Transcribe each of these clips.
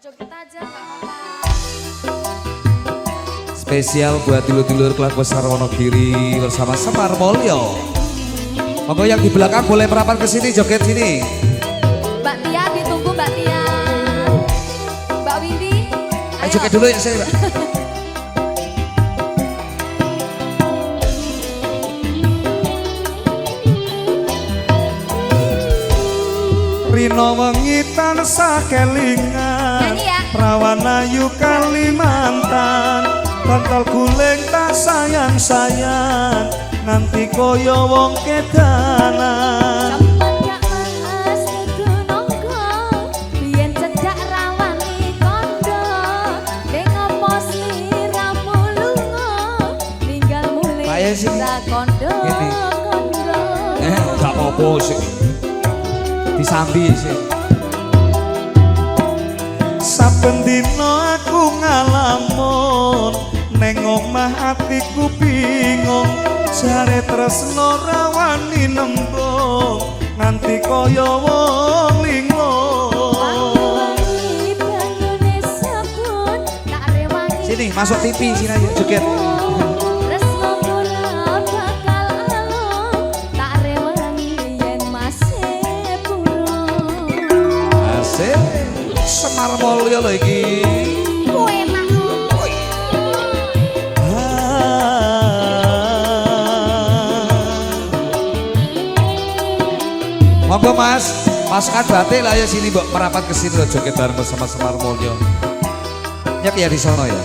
Joget aja nggak apa-apa. Spesial buat dulur-dulur kelas besar Wonogiri bersama Semar Mulyo. Monggo yang di belakang boleh merapat ke sini, joget sini. Mbak Tia ditunggu Mbak Tia. Mbak Windy. Ayo joget dulu ya saya, Mbak. Rino wengi tansah kelingan, Nyanyi ya. Prawan ayu Kalimantan, kontol guling tak sayang-sayang, nanti koyo wong kedanan. Sampeyan gak mas kudu nongkrong, biyen cedak rawani kondo, deng opo sliramu lunga, tinggal mulih Kayak sih. ra kondo. Gini. Kondo. Gak apa-apa sih, disambi sih. Saben dina aku ngalamun, neng omah atiku bingung, jare tresno rawani nembung, nganti kaya wong linglung. Wangi banyune sabun, tak rewangi. Sini masuk TV sini ayo joget. Tresno ora bakal alung, tak rewangi yen masih burung. Asik, Semar Mulyo lho iki. Kowe mah Monggo Mas, pasukan batik lah ya sini mbok merapat ke sini lho joget bareng bersama Semar Mulyo. Nyek ya di sono ya.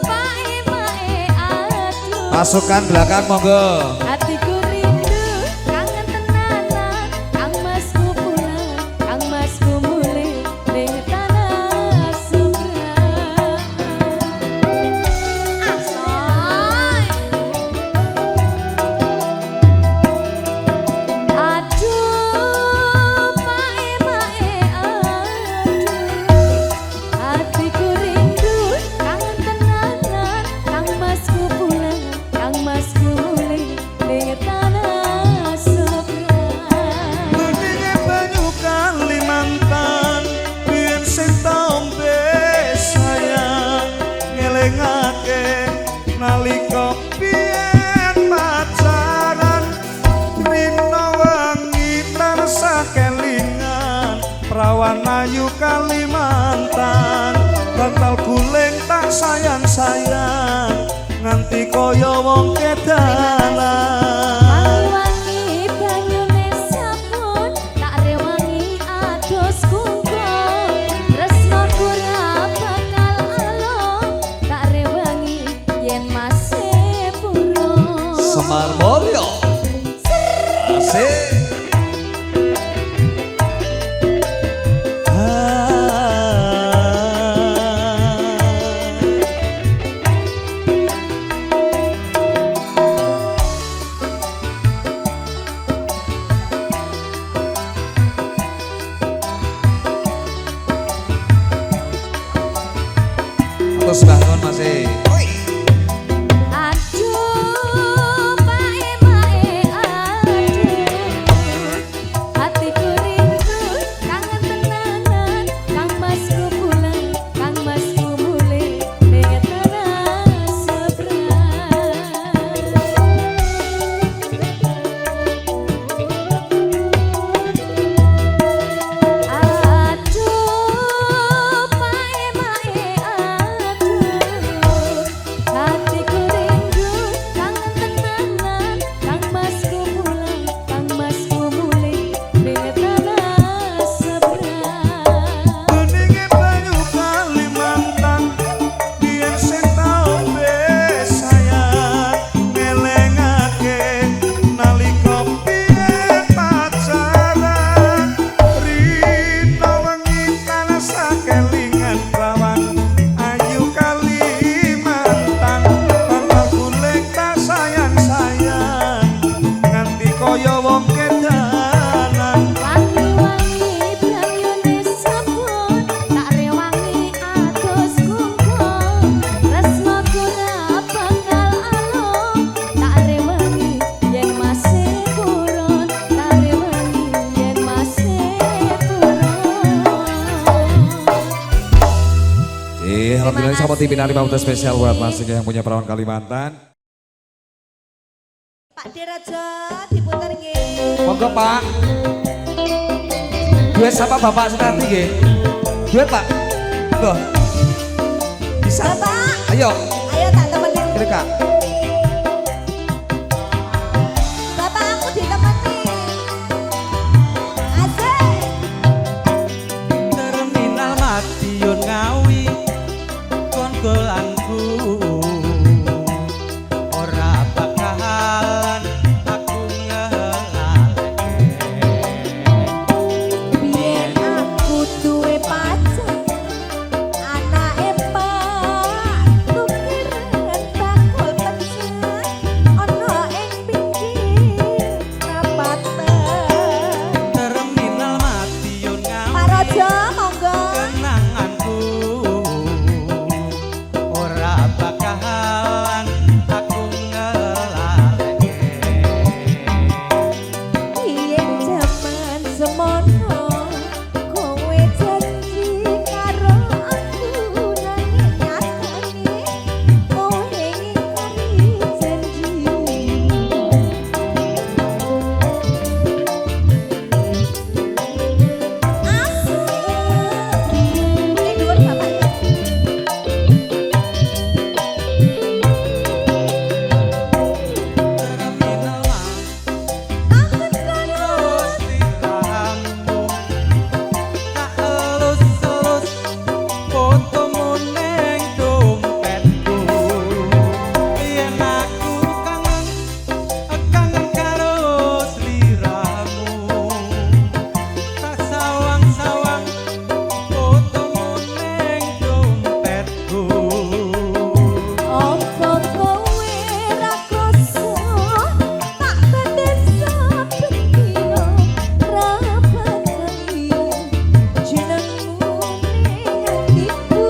pae-pae aduh. Pasukan belakang monggo. Hatiku rindu, kangen tenanan, kang masku pulang, kang masku mulih ning tanah Sumbran. Asoy. Aduh, pae-pae aduh. Hatiku rindu, kangen tenanan, kang masku pulang, kang masku mulih ning tanah Sumbran. Beninge banyu Kalimantan, biyen sing tombe sayang, ngelingake nalika biyen pacaran, rino wengi tansah kelingan, prawan ayu Kalimantan, bantal guling tak sayang-sayang, nganti kaya wong kedanan. Wangi banyune sabun, tak rewangi adus kungkung. Tresnoku ora bakal alung, tak rewangi yen masih burung. Semar Mulyo. Asik. Terus bangun masih. Aduh, pae-pae Pinari Pauta spesial buat Mas yang punya perawan Kalimantan. Pak Diraja diputar nggih. Monggo Pak. Duet sama Bapak Senati nggih. Duet Pak. Monggo. Bisa. Bapak. Ayo. Ayo tak temenin. Kira Kak. Bapak aku ditemani. Asik. Terminal Madiun Ngawi kon golangku ora bakalan aku ngelaleke Biyen aku duwe pacar anake Pak tukiran bakul pecah ana ing pinggir perapatan. Terminal Madiun Pak Ngawi Raja monggo. kenanganku ora bakalan aku ngelaleke Biyen jaman semono kowe janji karo aku nanging nyatane kowe ngingkari janji. Asik. Ini dhuwur Bapak ya. terminal Tangan kanan. Sliramu tak elus-elus fotomu ning dompetku yen aku kangen karo sliramu tak sawang-sawang fotomu ning dompetku Apa kowe ra krasa tak badan saben dina ra bakal ilang jenengmu ning atiku.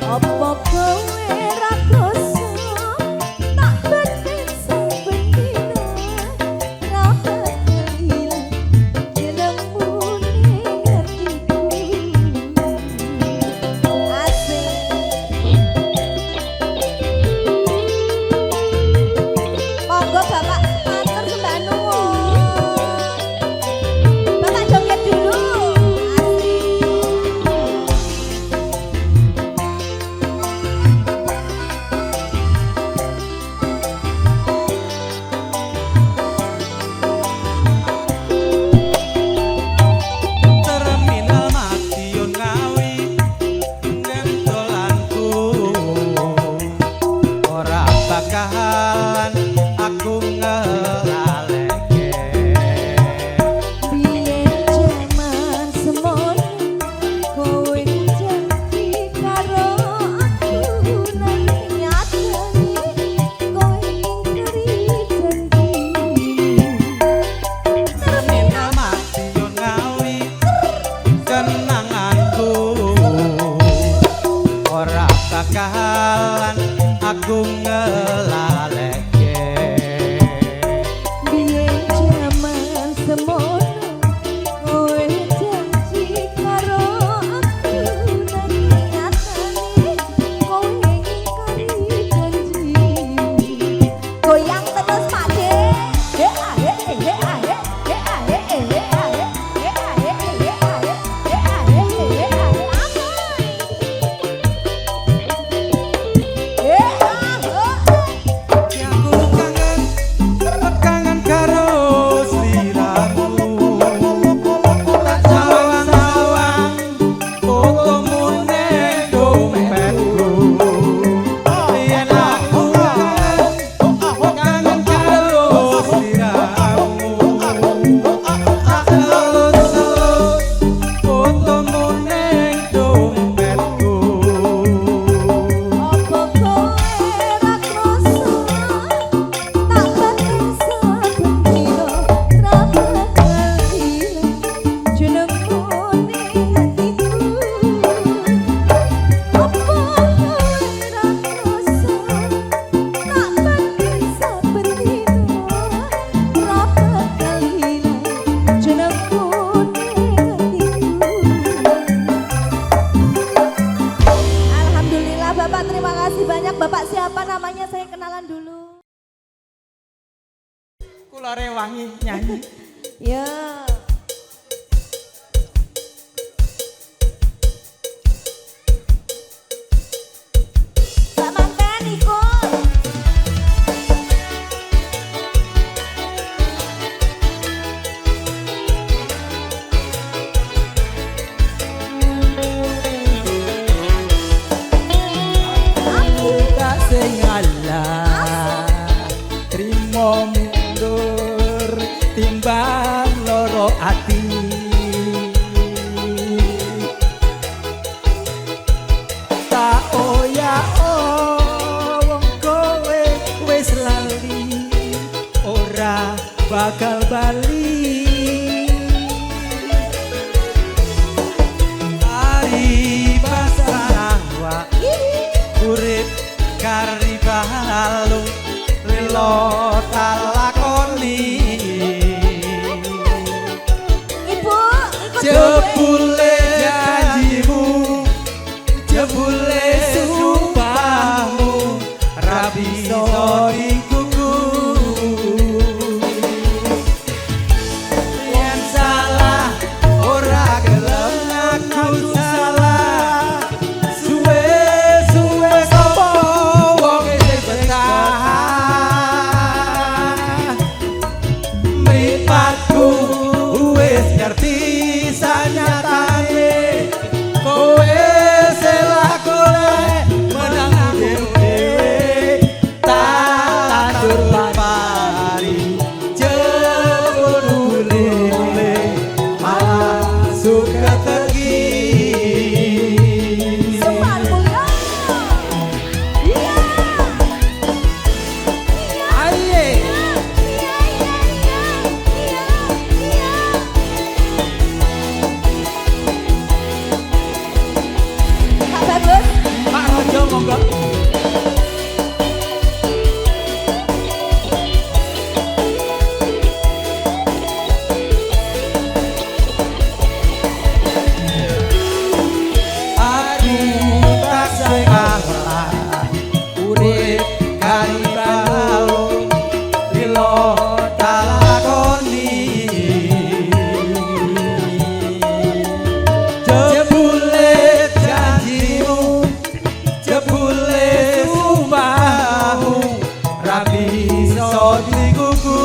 Apa kowe ra krasa tak badan saben dina ra bakal ilang jenengmu ning atiku. Asik. Monggo Bapak matur sembah nuwun. Bapak joget dulu. Terminal Madiun Ngawi ngentolanku ora bakalan aku ngelaleke Biyen jaman semono kowe janji karo aku nanging nyatane kowe ngingkari janji. Terminal Madiun Ngawi kenanganku ora bakalan aku ngelaleke Biyen jaman semono kowe janji karo aku nanging nyatane kowe ngingkari janji. Goyang terus Pak De. He ahe he ahe he ahe he ahe he ahe he ahe he ahe he ahe amoy. He ahe. yang terima kasih banyak. Bapak siapa namanya? Saya kenalan dulu. Kula Rewangi nyanyi. Ya. Mbak Manten ikut. Tak sengalah trimo mundur timbang loro ati tak oya wong kowe wis lali ora bakal bali ari pasarah wa urip kari balung lilo talakoni Ibu, ikut jebule janjimu jebule sumpahmu ra bisa dikuku yen salah ora gelem aku salah suwe sapa wong sing betah mripatku wis ngerti sanyatane kowe selak golek menang dhewe tak tandur pari jebul ulele malah suka tegi Semar Mulyo. Iya. aye Iya. Kak Bagus. Pak Rojo monggo aku tak salah urip kari balung lilo talakoni jebule janjimu jebule sumpahmu ra bisa dikuku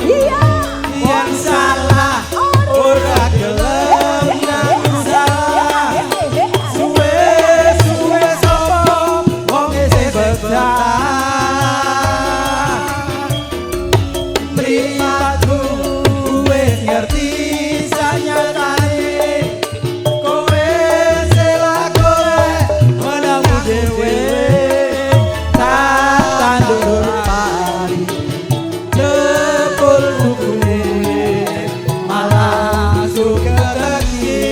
Iya. yang salah ora gelem ngaku salah suwe sapa wong sing betah mripatku wis ngerti sanyatane kowe selak golek menangmu dhewe tak tandur pari jebul bukune malah suka tegi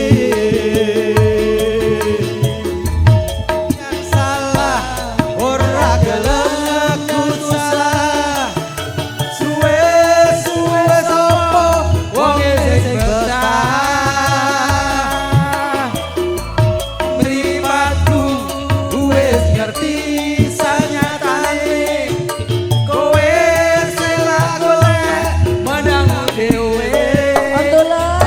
yang salah ora gelem aku salah suwe sapa wong sing betah mripatku wis ngerti sanyatane kowe selak golek menangmu dhewe Ontulus.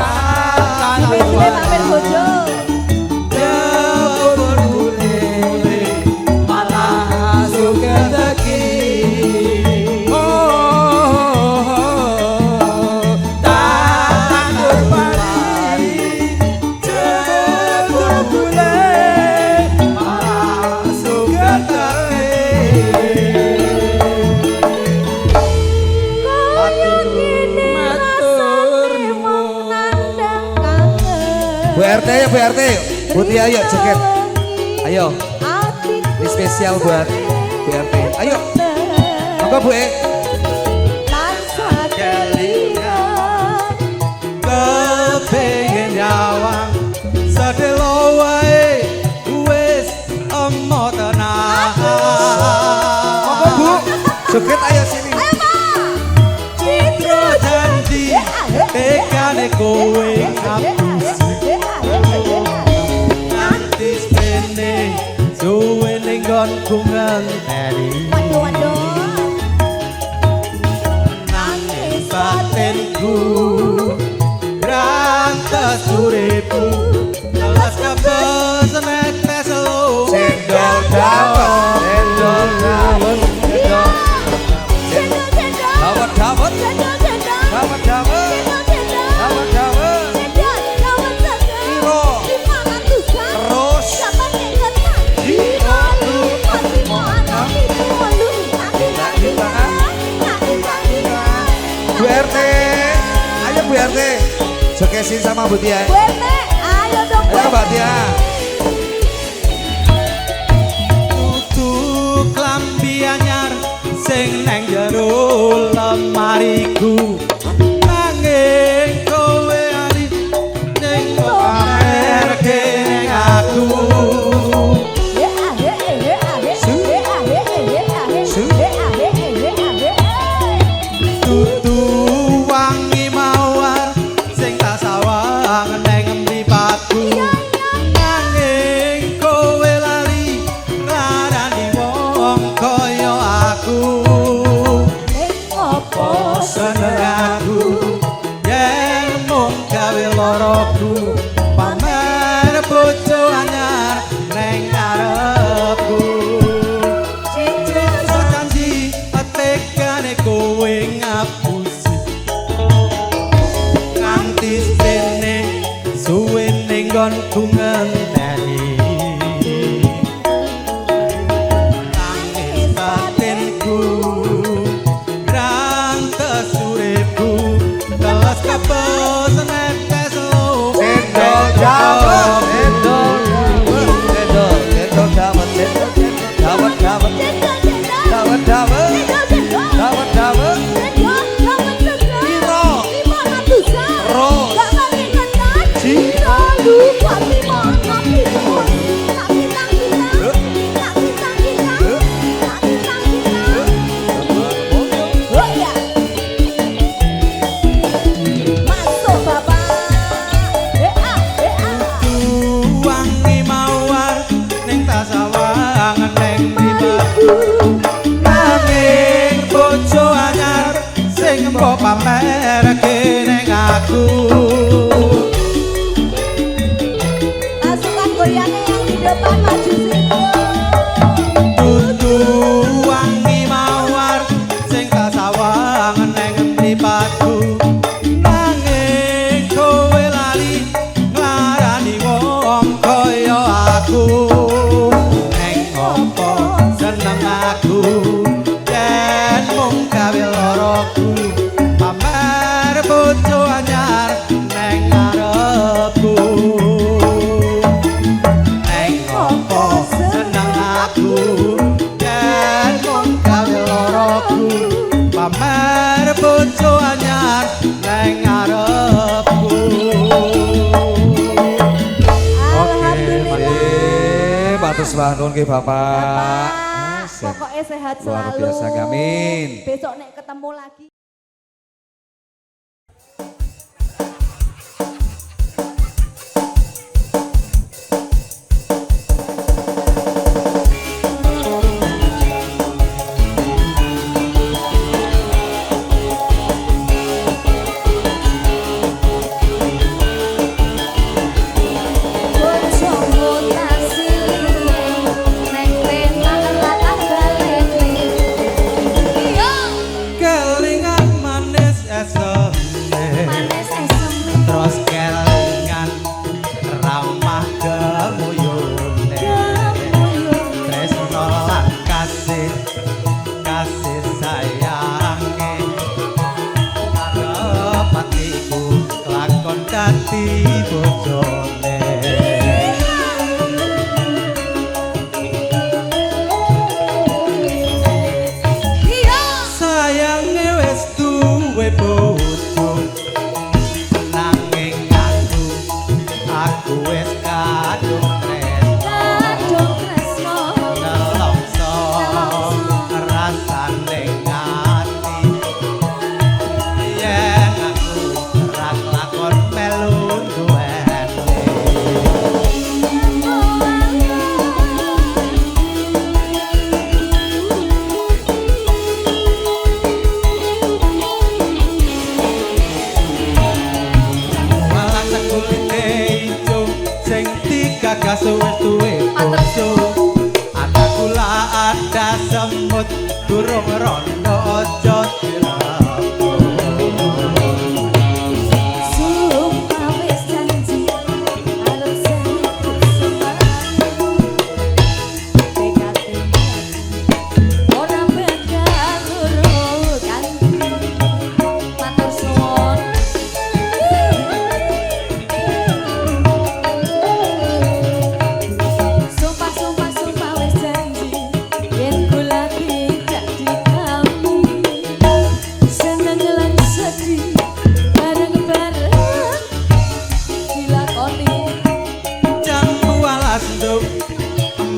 Dipilih mampir bojo. jebul ulele malah suka tegi tak tandur pari jebul ulele malah suka tegi Kaya gini rasane wong nandang kangen. Bu RT ya Bu RT. Putih ayo joget. Ayo. Atiku Ini spesial buat Bu RT. Ayo. Monggo Bu E. Tansah kelingan. kepengin nyawang sedelo wae wis emo tenan Monggo Bu. Joget ayo sini. Ayo Pak. citra janji tekane kowe ngapusi nganti batene suwe ning nggonku ngenteni Waduh. nangis batinku rantas uripku telas kabeh nek teselo Cendol dawet, cendol dawet, cendol dawet, dawet, dawet, dawet, dawet, Iro, terus, Bu RT, ayo Bu RT, jogesin sama Bu Tia. Ayo dong, Ayo Mbak Tia. tutuk klambi anyar sing nang jero lemariku nanging kowe ali ning kamar kene aku tutu wangi mawar sing tak sawang nang mripatku nanging kowe lali ngarani wong kaya aku seneng aku yen mung gawe loroku pamer bojo anyar neng ngarepku cincin janji tekane kowe ngapusi nganti dene suwe ning nggonku ngenteni nangis batinku rantes uripku telas kabeh nek teselo Cendol dawet, cendol dawet, cendol dawet, dawet, dawet, dawet, dawet, dawet, dawet, Iro, wangi mawar ning tasawang neng mripatku nanging bojo anyar sing mbok pamerke ning aku Pasukan goyangnya yang di depan maju situ. tutu wangi mawar sing tasawang neng mripatku nanging kowe lali nglarani wong kaya aku neng opo seneng aku yen mung gawe loroku pamer bojo anyar neng ngarepku neng opo seneng aku yen mung gawe loroku pamer bojo anyar neng ngarepku matur nuwun nggih Bapak. Bapak, Sehat. pokoknya sehat Luar selalu. biasa, amin. Besok nek ketemu lagi. kelingan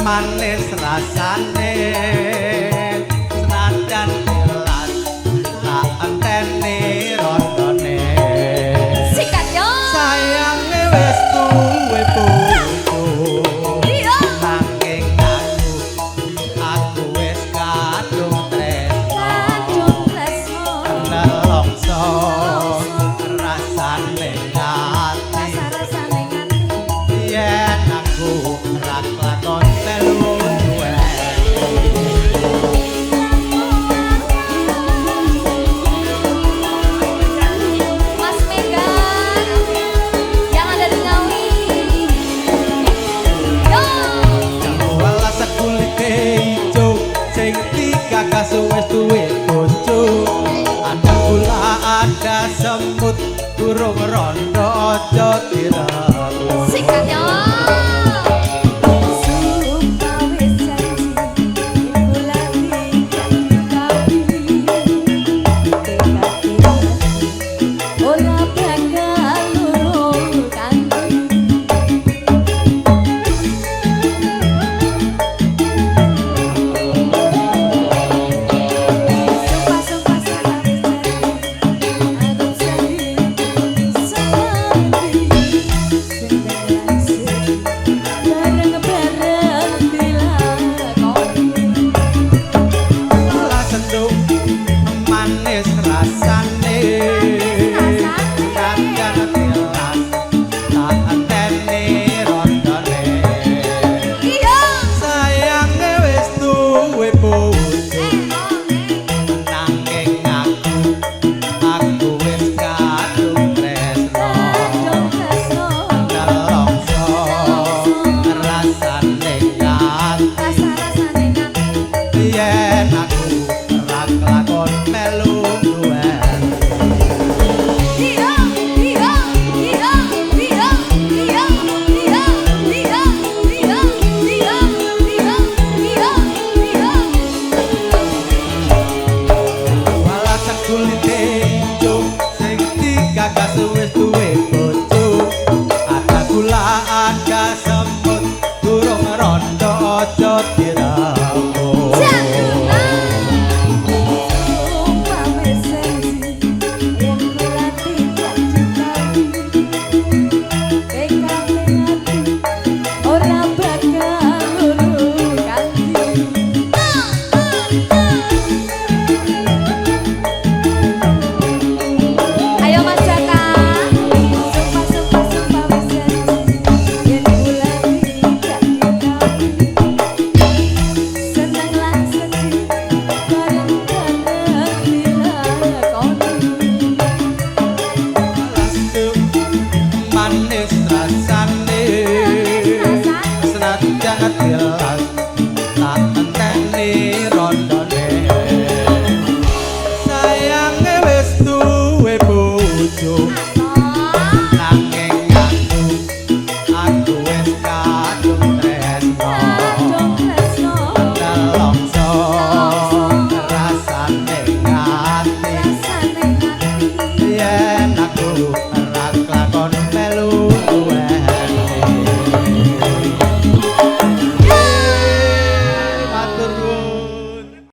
manis rasane senajan telas tak enteni rondone Sikat yo. sayange wis duwe bojo Iya. nanging aku wis kadung tresno Kadung tresno. nelongso rasane ati Rasa-rasane ngati. yen aku ra kelakon melu duwe Mas Megan yang ada di Ngawi. Yo. wala sakulite ijo sing digagas wis duwe bojo ada gula ada semut burung rondo aja direlu Sikat yo. Sumpah wis janji bulan iki kawi. Ora bakal loro kanthi. Sumpah aku janji sekali bareng-bareng dilakoni. la sendung manis rasane kadang telas tak enteni rondone Iya. sayange wis duwe bojo nanging aku wis kadung tresno Kadung tresno. nelongso rasane ati Rasa-rasane ngati. yen aku ra kelakon melu duwen Iya, iya, iya, iya, iya, iya, iya, iya, iya, iya, iya. wala sakulite ijo sing digagas wis duwe bojo ada gula ada semut durung rondo aja